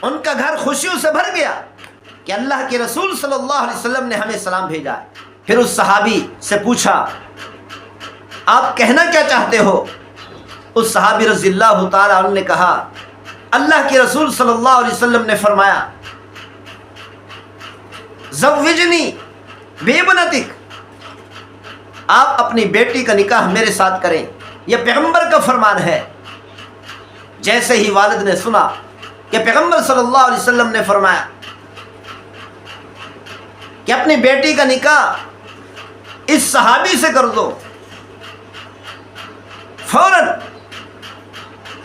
ان کا گھر خوشیوں سے بھر گیا کہ اللہ کے رسول صلی اللہ علیہ وسلم نے ہمیں سلام بھیجا ہے۔ پھر اس صحابی سے پوچھا آپ کہنا کیا چاہتے ہو؟ اس صحابی رضی اللہ تعالیٰ عنہ نے کہا اللہ کے رسول صلی اللہ علیہ وسلم نے فرمایا زوجنی بابنتک، آپ اپنی بیٹی کا نکاح میرے ساتھ کریں، یہ پیغمبر کا فرمان ہے۔ جیسے ہی والد نے سنا کہ پیغمبر صلی اللہ علیہ وسلم نے فرمایا کہ اپنی بیٹی کا نکاح اس صحابی سے کر دو، فوراً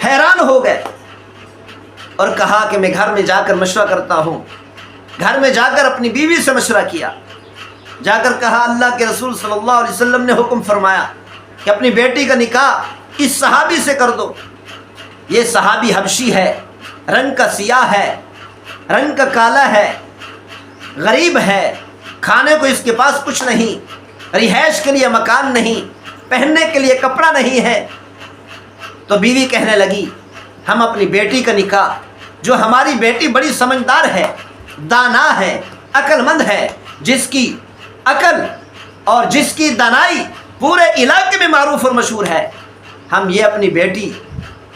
حیران ہو گئے اور کہا کہ میں گھر میں جا کر مشورہ کرتا ہوں۔ گھر میں جا کر اپنی بیوی سے مشورہ کیا، جا کر کہا اللہ کے رسول صلی اللہ علیہ وسلم نے حکم فرمایا کہ اپنی بیٹی کا نکاح اس صحابی سے کر دو۔ یہ صحابی حبشی ہے، رنگ کا سیاہ ہے، رنگ کا کالا ہے، غریب ہے، کھانے کو اس کے پاس کچھ نہیں، رہائش کے لیے مکان نہیں، پہننے کے لیے کپڑا نہیں ہے۔ تو بیوی کہنے لگی ہم اپنی بیٹی کا نکاح، جو ہماری بیٹی بڑی سمجھدار ہے، دانا ہے، عقل مند ہے، جس کی عقل اور جس کی دانائی پورے علاقے میں معروف اور مشہور ہے، ہم یہ اپنی بیٹی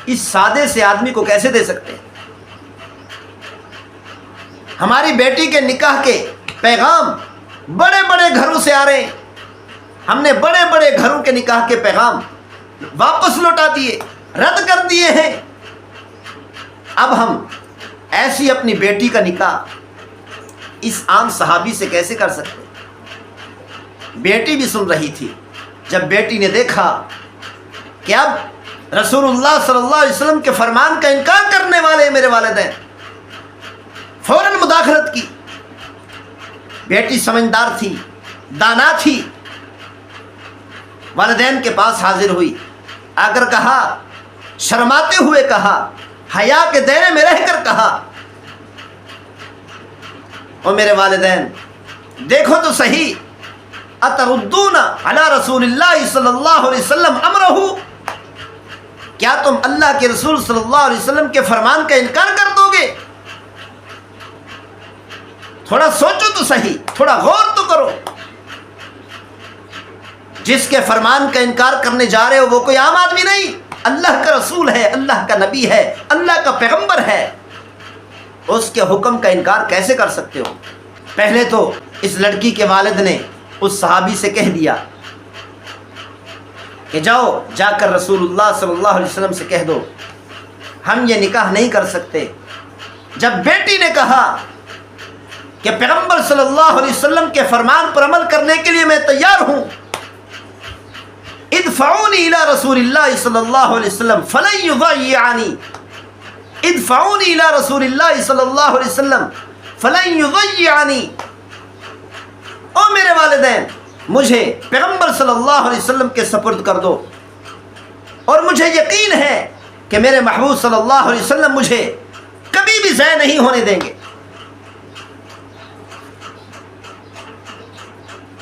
اس سادے سے آدمی کو کیسے دے سکتے ہیں؟ ہماری بیٹی کے نکاح کے پیغام بڑے بڑے گھروں سے آ رہے ہیں، ہم نے بڑے بڑے گھروں کے نکاح کے پیغام واپس لوٹا دیے، رد کر دیے ہیں۔ اب ہم ایسی اپنی بیٹی کا نکاح اس عام صحابی سے کیسے کر سکتے؟ بیٹی بھی سن رہی تھی۔ جب بیٹی نے دیکھا کہ اب رسول اللہ صلی اللہ علیہ وسلم کے فرمان کا انکار کرنے والے میرے والدین، فوراً مداخلت کی۔ بیٹی سمجھدار تھی، دانا تھی، والدین کے پاس حاضر ہوئی، آ کر کہا، شرماتے ہوئے کہا، حیا کے دائرے میں رہ کر کہا، او میرے والدین دیکھو تو صحیح، اتردون علی رسول اللہ صلی اللہ علیہ وسلم امرہ، کیا تم اللہ کے رسول صلی اللہ علیہ وسلم کے فرمان کا انکار کر دو گے؟ تھوڑا سوچو تو صحیح، تھوڑا غور تو کرو۔ جس کے فرمان کا انکار کرنے جا رہے ہو وہ کوئی عام آدمی نہیں، اللہ کا رسول ہے، اللہ کا نبی ہے، اللہ کا پیغمبر ہے، اس کے حکم کا انکار کیسے کر سکتے ہو؟ پہلے تو اس لڑکی کے والد نے اس صحابی سے کہہ دیا کہ جاؤ جا کر رسول اللہ صلی اللہ علیہ وسلم سے کہہ دو ہم یہ نکاح نہیں کر سکتے۔ جب بیٹی نے کہا کہ پیغمبر صلی اللہ علیہ وسلم کے فرمان پر عمل کرنے کے لیے میں تیار ہوں، ادفعونی الی رسول اللہ صلی اللہ علیہ وسلم فلن یضیعنی، ادفعونی الی رسول اللہ صلی اللہ علیہ وسلم فلن یضیعنی، او میرے والدین مجھے پیغمبر صلی اللہ علیہ وسلم کے سپرد کر دو، اور مجھے یقین ہے کہ میرے محبوب صلی اللہ علیہ وسلم مجھے کبھی بھی ضائع نہیں ہونے دیں گے۔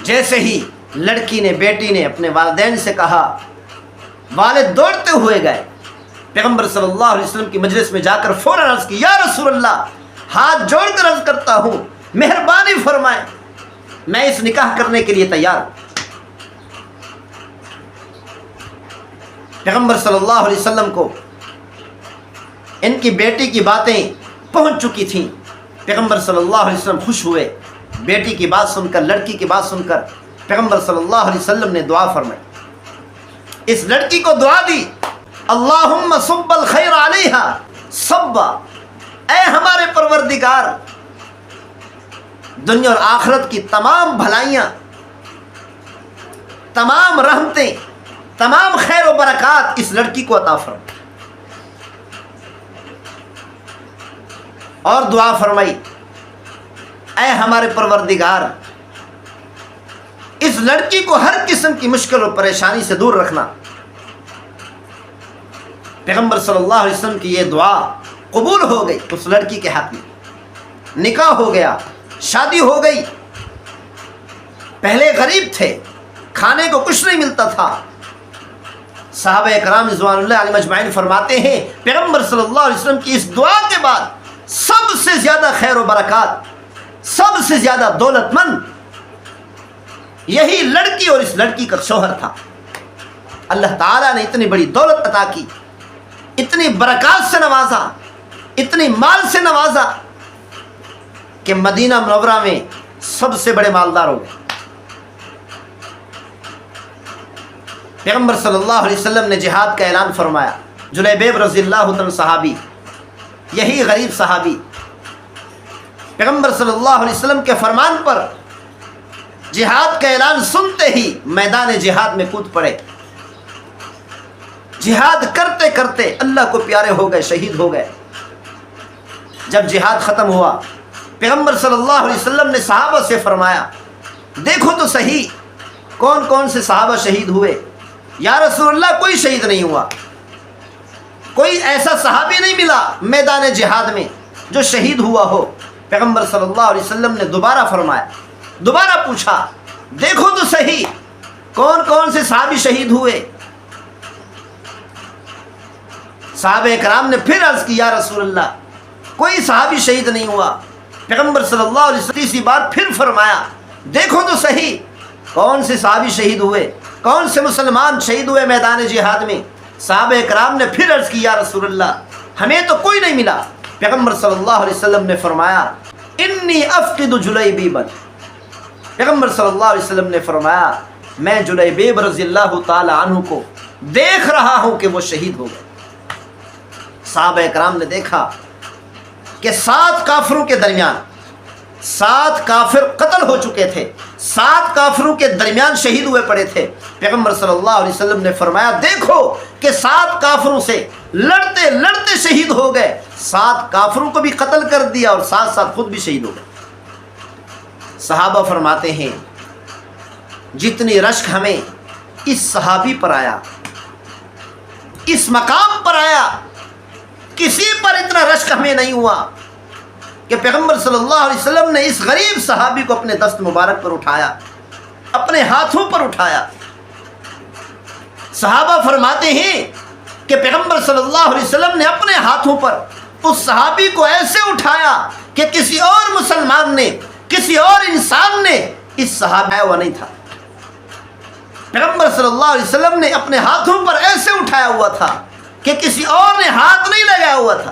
جیسے ہی لڑکی نے، بیٹی نے اپنے والدین سے کہا، والد دوڑتے ہوئے گئے پیغمبر صلی اللہ علیہ وسلم کی مجلس میں جا کر فوراً عرض کی، یا رسول اللہ، ہاتھ جوڑ کر عرض کرتا ہوں مہربانی فرمائیں، میں اس نکاح کرنے کے لیے تیار ہوں۔ پیغمبر صلی اللہ علیہ وسلم کو ان کی بیٹی کی باتیں پہنچ چکی تھیں۔ پیغمبر صلی اللہ علیہ وسلم خوش ہوئے، بیٹی کی بات سن کر، لڑکی کی بات سن کر پیغمبر صلی اللہ علیہ وسلم نے دعا فرمائی، اس لڑکی کو دعا دی، اللہم صب الخیر علیہا صبا، اے ہمارے پروردگار دنیا اور آخرت کی تمام بھلائیاں، تمام رحمتیں، تمام خیر و برکات اس لڑکی کو عطا فرما۔ اور دعا فرمائی، اے ہمارے پروردگار اس لڑکی کو ہر قسم کی مشکل اور پریشانی سے دور رکھنا۔ پیغمبر صلی اللہ علیہ وسلم کی یہ دعا قبول ہو گئی، اس لڑکی کے حق میں نکاح ہو گیا، شادی ہو گئی۔ پہلے غریب تھے، کھانے کو کچھ نہیں ملتا تھا۔ صحابہ اکرام رضوان اللہ علیہم اجمعین فرماتے ہیں پیغمبر صلی اللہ علیہ وسلم کی اس دعا کے بعد سب سے زیادہ خیر و برکات، سب سے زیادہ دولت مند یہی لڑکی اور اس لڑکی کا شوہر تھا۔ اللہ تعالیٰ نے اتنی بڑی دولت عطا کی، اتنی برکات سے نوازا، اتنی مال سے نوازا کہ مدینہ منورہ میں سب سے بڑے مالدار ہو گئے۔ پیغمبر صلی اللہ علیہ وسلم نے جہاد کا اعلان فرمایا۔ جلیبیب رضی اللہ عنہ صحابی، یہی غریب صحابی، پیغمبر صلی اللہ علیہ وسلم کے فرمان پر جہاد کا اعلان سنتے ہی میدان جہاد میں کود پڑے۔ جہاد کرتے کرتے اللہ کو پیارے ہو گئے، شہید ہو گئے۔ جب جہاد ختم ہوا، پیغمبر صلی اللہ علیہ وسلم نے صحابہ سے فرمایا، دیکھو تو صحیح کون کون سے صحابہ شہید ہوئے۔ یا رسول اللہ، کوئی شہید نہیں ہوا، کوئی ایسا صحابی نہیں ملا میدان جہاد میں جو شہید ہوا ہو۔ پیغمبر صلی اللہ علیہ وسلم نے دوبارہ فرمایا، دوبارہ پوچھا، دیکھو تو صحیح کون کون سے صحابی شہید ہوئے۔ صحابہ اکرام نے پھر عرض کی، یا رسول اللہ، کوئی صحابی شہید نہیں ہوا۔ پیغمبر صلی اللہ علیہ وسلم تیسری بار پھر فرمایا، دیکھو تو صحیح کون سے صحابی شہید ہوئے، کون سے مسلمان شہید ہوئے میدان جہاد میں۔ صحابہ اکرام نے پھر عرض کی، یا رسول اللہ، ہمیں تو کوئی نہیں ملا۔ پیغمبر صلی اللہ علیہ وسلم نے فرمایا، انی افقد جلیبیبا، پیغمبر صلی اللہ علیہ وسلم نے فرمایا، میں جلیبیب رضی اللہ تعالی عنہ کو دیکھ رہا ہوں کہ وہ شہید ہو گئے۔ صحابہ اکرام نے دیکھا کہ 7 کافروں کے درمیان 7 کافر قتل ہو چکے تھے، 7 کافروں کے درمیان شہید ہوئے پڑے تھے۔ پیغمبر صلی اللہ علیہ وسلم نے فرمایا، دیکھو کہ 7 کافروں سے لڑتے لڑتے شہید ہو گئے، 7 کافروں کو بھی قتل کر دیا اور ساتھ ساتھ خود بھی شہید ہو گئے۔ صحابہ فرماتے ہیں، جتنی رشک ہمیں اس صحابی پر آیا، اس مقام پر آیا، کسی پر اتنا رشک ہمیں نہیں ہوا کہ پیغمبر صلی اللہ علیہ وسلم نے اس غریب صحابی کو اپنے دست مبارک پر اٹھایا، اپنے ہاتھوں پر اٹھایا۔ صحابہ فرماتے ہیں کہ پیغمبر صلی اللہ علیہ وسلم نے اپنے ہاتھوں پر اس صحابی کو ایسے اٹھایا کہ کسی اور مسلمان نے، کسی اور انسان نے اس صحابی ہوا نہیں تھا۔ پیغمبر صلی اللہ علیہ وسلم نے اپنے ہاتھوں پر ایسے اٹھایا ہوا تھا کہ کسی اور نے ہاتھ نہیں لگایا ہوا تھا،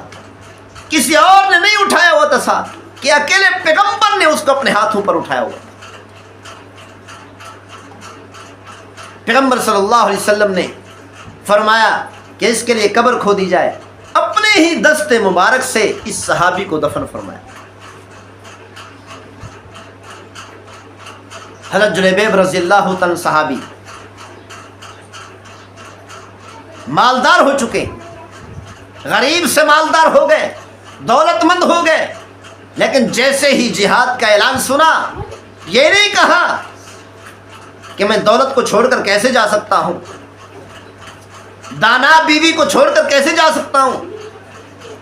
کسی اور نے نہیں اٹھایا ہوا تھا، کہ اکیلے پیغمبر نے اس کو اپنے ہاتھوں پر اٹھایا ہوا۔ پیغمبر صلی اللہ علیہ وسلم نے فرمایا کہ اس کے لیے قبر کھودی جائے، اپنے ہی دست مبارک سے اس صحابی کو دفن فرمایا۔ حضرت جلیبیب رضی اللہ تعالی صحابی مالدار ہو چکے، غریب سے مالدار ہو گئے، دولت مند ہو گئے، لیکن جیسے ہی جہاد کا اعلان سنا، یہ نہیں کہا کہ میں دولت کو چھوڑ کر کیسے جا سکتا ہوں، دانا بیوی کو چھوڑ کر کیسے جا سکتا ہوں،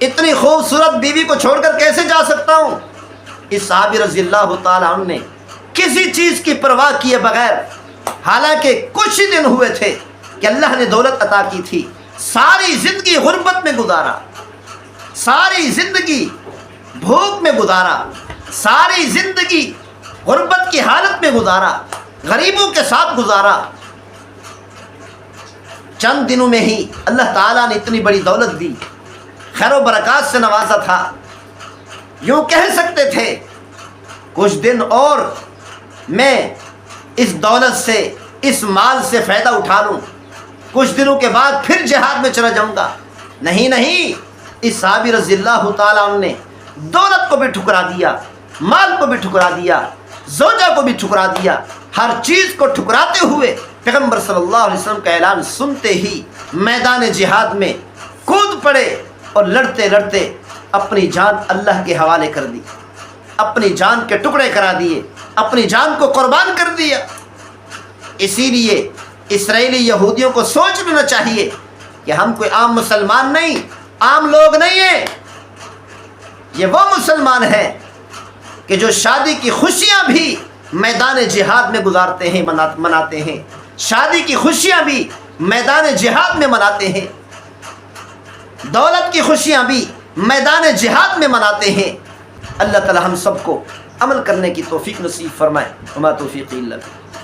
اتنی خوبصورت بیوی کو چھوڑ کر کیسے جا سکتا ہوں۔ اس صحابی رضی اللہ تعالیٰ عنہ نے کسی چیز کی پرواہ کیے بغیر، حالانکہ کچھ ہی دن ہوئے تھے کہ اللہ نے دولت عطا کی تھی، ساری زندگی غربت میں گزارا، ساری زندگی بھوک میں گزارا، ساری زندگی غربت کی حالت میں گزارا، غریبوں کے ساتھ گزارا۔ چند دنوں میں ہی اللہ تعالیٰ نے اتنی بڑی دولت دی، خیر و برکات سے نوازا تھا۔ یوں کہہ سکتے تھے کچھ دن اور میں اس دولت سے، اس مال سے فائدہ اٹھا لوں، کچھ دنوں کے بعد پھر جہاد میں چلا جاؤں گا۔ نہیں، اس صحابی رضی اللہ تعالیٰ عنہ نے دولت کو بھی ٹھکرا دیا، مال کو بھی ٹھکرا دیا، زوجہ کو بھی ٹھکرا دیا، ہر چیز کو ٹھکراتے ہوئے پیغمبر صلی اللہ علیہ وسلم کا اعلان سنتے ہی میدان جہاد میں کود پڑے اور لڑتے لڑتے اپنی جان اللہ کے حوالے کر دی، اپنی جان کے ٹکڑے کرا دیے، اپنی جان کو قربان کر دیا۔ اسی لیے اسرائیلی یہودیوں کو سوچ لینا چاہیے کہ ہم کوئی عام مسلمان نہیں، عام لوگ نہیں ہیں، یہ وہ مسلمان ہیں کہ جو شادی کی خوشیاں بھی میدان جہاد میں گزارتے ہیں، مناتے ہیں، شادی کی خوشیاں بھی میدان جہاد میں مناتے ہیں، دولت کی خوشیاں بھی میدان جہاد میں مناتے ہیں، اللہ تعالی ہم سب کو عمل کرنے کی توفیق نصیب فرمائے. وما توفیقی الا باللہ.